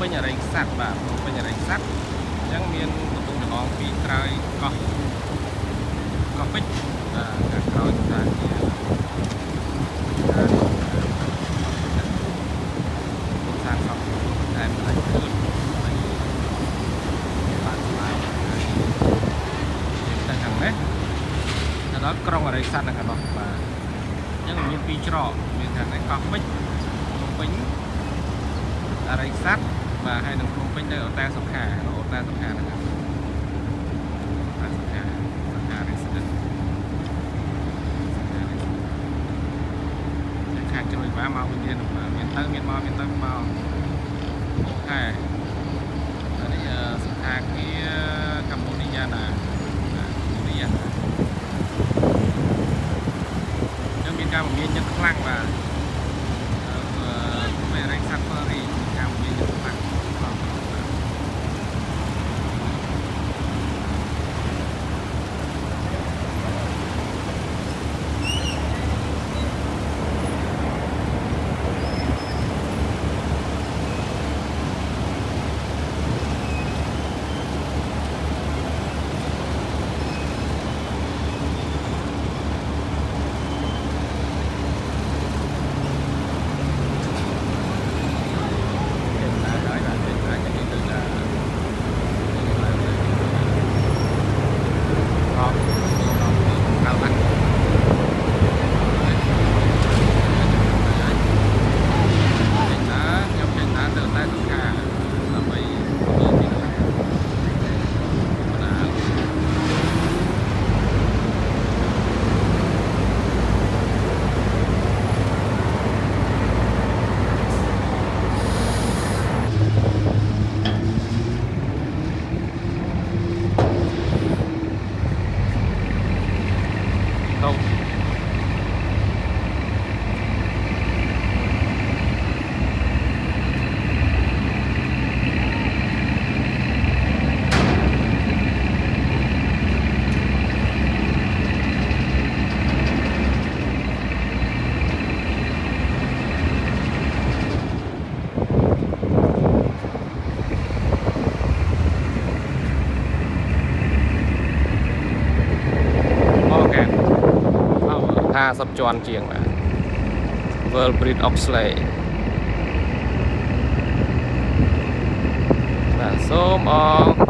ពេញអរិយស័ព្ទបាទភ្នំពេញអរិយស័ព្ទអញ្ចឹងមានកំពង់ចម្លងពីត្រើយកោះពេជ្រខាងក្រោយថាជាសាងសង់តែមិនអាចឃើញបានស្លាយតែខាងនេះទៅដល់ក្រុងអរិយស័ព្ទនៅខាងនោះបាទអញ្ចឹងមានពីរច្រកមានខាងនេះកោះពេជ្រភ្នំពេញអរិយស័ព្ទបាទហើយនឹងភ្នំពេញទៅអូតាសុខាអូតាសុខាហ្នឹងបាទសុខា resident ខាងជ្រុយបាទមកវិញទៀតមានទៅមានមកអូខេនេះសថាគារកម្ពុជាយ៉ាងណាយើងមានការបង្រៀនយ៉ាងខ្លាំងបាទពេលរែងសាត់ហ្វឺរីការបង្រៀនយ៉ាងខ្លាំង50 ជាន់ជាងបាទ World Bridge Oxley បាទសូមអរ